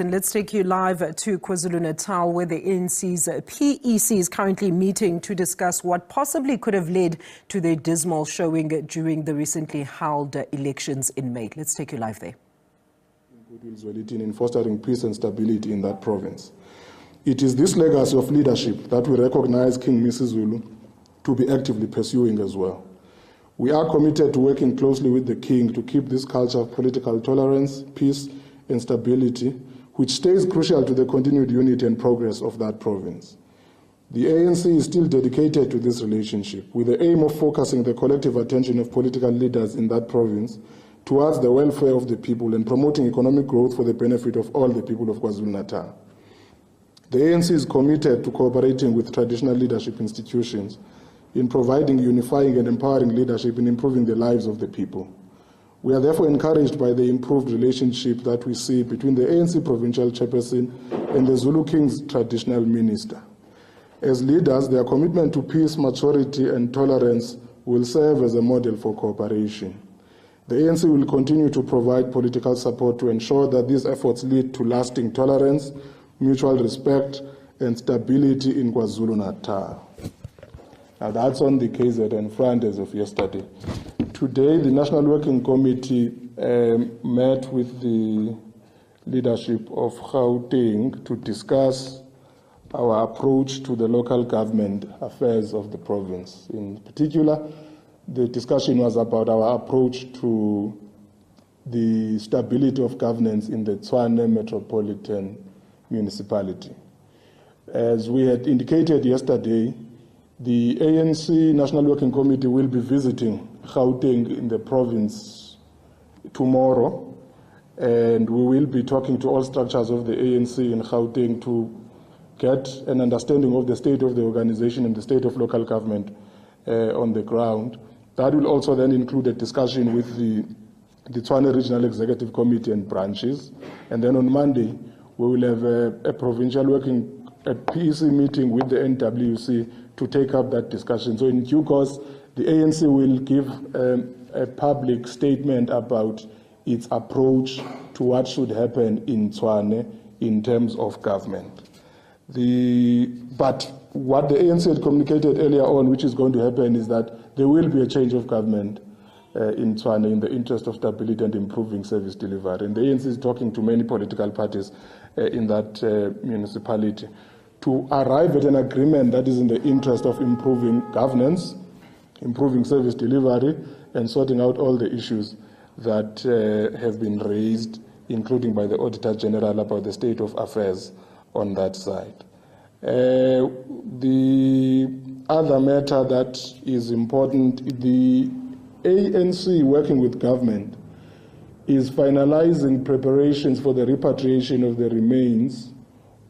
And let's take you live to KwaZulu-Natal, where the ANC's PEC is currently meeting to discuss what possibly could have led to their dismal showing during the recently held elections in May. Let's take you live there. In fostering peace and stability in that province. It is this legacy of leadership that we recognize King Misuzulu to be actively pursuing as well. We are committed to working closely with the King to keep this culture of political tolerance, peace and stability, which stays crucial to the continued unity and progress of that province. The ANC is still dedicated to this relationship, with the aim of focusing the collective attention of political leaders in that province towards the welfare of the people and promoting economic growth for the benefit of all the people of KwaZulu-Natal. The ANC is committed to cooperating with traditional leadership institutions in providing unifying and empowering leadership in improving the lives of the people. We are therefore encouraged by the improved relationship that we see between the ANC provincial chairperson and the Zulu King's traditional minister. As leaders, their commitment to peace, maturity and tolerance will serve as a model for cooperation. The ANC will continue to provide political support to ensure that these efforts lead to lasting tolerance, mutual respect and stability in KwaZulu-Natal. Now that's on the KZN front as of yesterday. Today, the National Working Committee met with the leadership of Gauteng to discuss our approach to the local government affairs of the province. In particular, the discussion was about our approach to the stability of governance in the Tshwane Metropolitan Municipality. As we had indicated yesterday, the ANC National Working Committee will be visiting Gauteng in the province tomorrow, and we will be talking to all structures of the ANC in Gauteng to get an understanding of the state of the organization and the state of local government on the ground. That will also then include a discussion with the Tshwane Regional Executive Committee and branches, and then on Monday we will have a provincial PEC meeting with the NWC to take up that discussion. So in due course, the ANC will give a public statement about its approach to what should happen in Tshwane in terms of government. But what the ANC had communicated earlier on, which is going to happen, is that there will be a change of government in Tshwane in the interest of stability and improving service delivery. And the ANC is talking to many political parties in that municipality to arrive at an agreement that is in the interest of improving governance, improving service delivery, and sorting out all the issues that have been raised, including by the Auditor General about the state of affairs on that side. The other matter that is important, the ANC working with government is finalizing preparations for the repatriation of the remains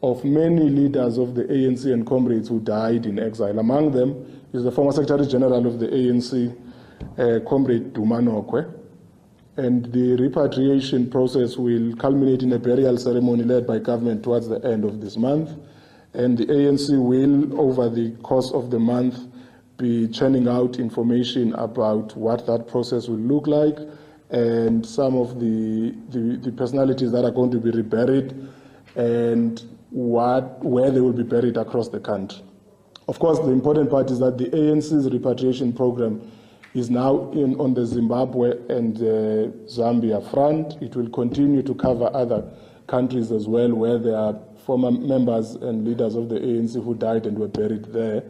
of many leaders of the ANC and comrades who died in exile. Among them is the former Secretary General of the ANC, Comrade Duma Nokwe. And the repatriation process will culminate in a burial ceremony led by government towards the end of this month. And the ANC will, over the course of the month, be churning out information about what that process will look like and some of the personalities that are going to be reburied and where they will be buried across the country. Of course, the important part is that the ANC's repatriation program is now on the Zimbabwe and Zambia front. It will continue to cover other countries as well, where there are former members and leaders of the ANC who died and were buried there.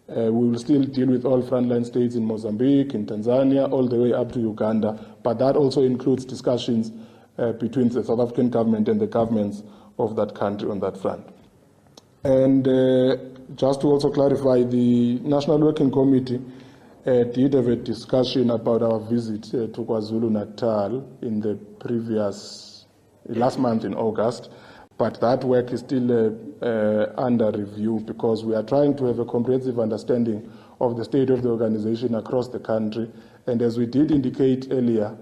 We will still deal with all frontline states in Mozambique, in Tanzania, all the way up to Uganda, but that also includes discussions between the South African government and the governments of that country on that front. And just to also clarify, the National Working Committee did have a discussion about our visit to KwaZulu-Natal in the last month in August, but that work is still under review because we are trying to have a comprehensive understanding of the state of the organization across the country. And as we did indicate earlier,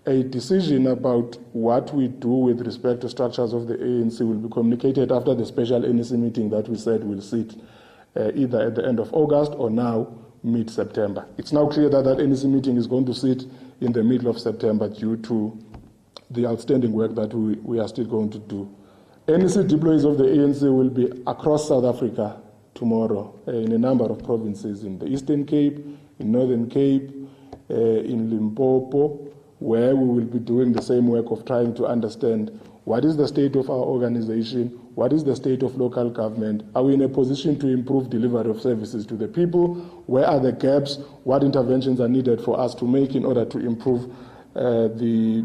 a decision about what we do with respect to structures of the ANC will be communicated after the special NEC meeting that we said will sit either at the end of August or now mid-September. It's now clear that that NEC meeting is going to sit in the middle of September due to the outstanding work that we are still going to do NEC deployees of the ANC will be across South Africa tomorrow in a number of provinces in the Eastern Cape, in Northern Cape, in Limpopo, where we will be doing the same work of trying to understand what is the state of our organization, what is the state of local government, are we in a position to improve delivery of services to the people, where are the gaps, what interventions are needed for us to make in order to improve the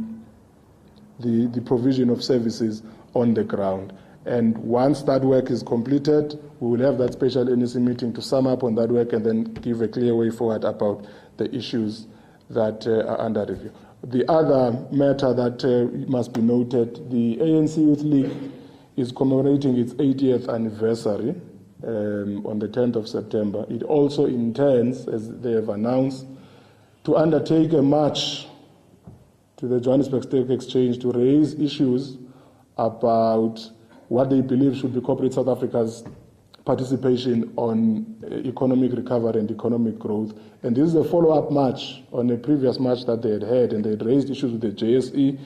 provision of services on the ground. And once that work is completed, we will have that special NEC meeting to sum up on that work and then give a clear way forward about the issues that are under review. The other matter that must be noted, the ANC Youth League is commemorating its 80th anniversary on the 10th of September. It also intends, as they have announced, to undertake a march to the Johannesburg Stock Exchange to raise issues about what they believe should be corporate South Africa's participation on economic recovery and economic growth. And this is a follow-up march on a previous march that they had, and they had raised issues with the JSE.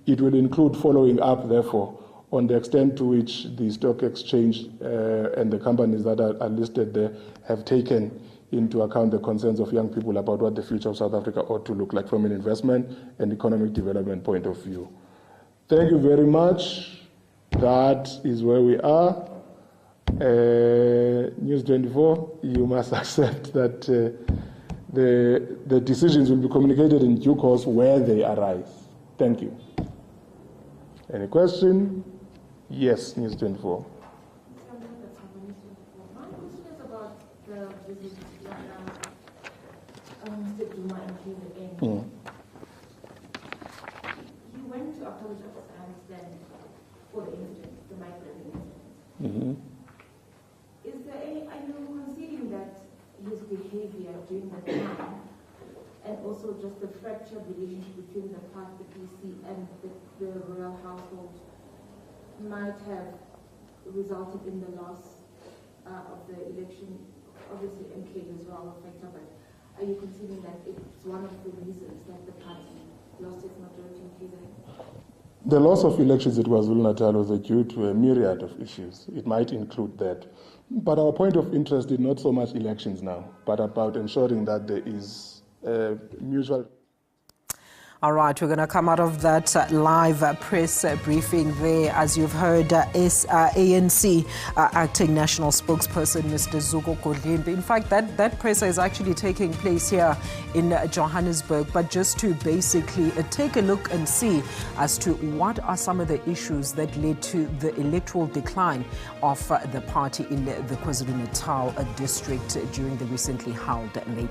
It will include following up, therefore, on the extent to which the stock exchange and the companies that are listed there have taken into account the concerns of young people about what the future of South Africa ought to look like from an investment and economic development point of view. Thank you very much. That is where we are. News 24, you must accept that the decisions will be communicated in due course where they arise. Thank you. Any question? Yes, News 24. My question is about the visit Mr. Duma and KZN. He went to apologize, I understand, for the incident, the micro-incident. Are you conceding that his behavior during that time, and also just the fractured relationship between the PC and the royal household, might have resulted in the loss of the election? Obviously, MK as well, a factor, but are you conceding that it's one of the reasons that the party lost its majority in KZN? The loss of elections at KwaZulu-Natal was due to a myriad of issues. It might include that. But our point of interest is not so much elections now, but about ensuring that there is mutual... All right, we're going to come out of that live press briefing there. As you've heard, ANC acting national spokesperson, Mr. Zuko Kodlimbi. In fact, that presser is actually taking place here in Johannesburg, but just to basically take a look and see as to what are some of the issues that led to the electoral decline of the party in the KwaZulu-Natal district during the recently held May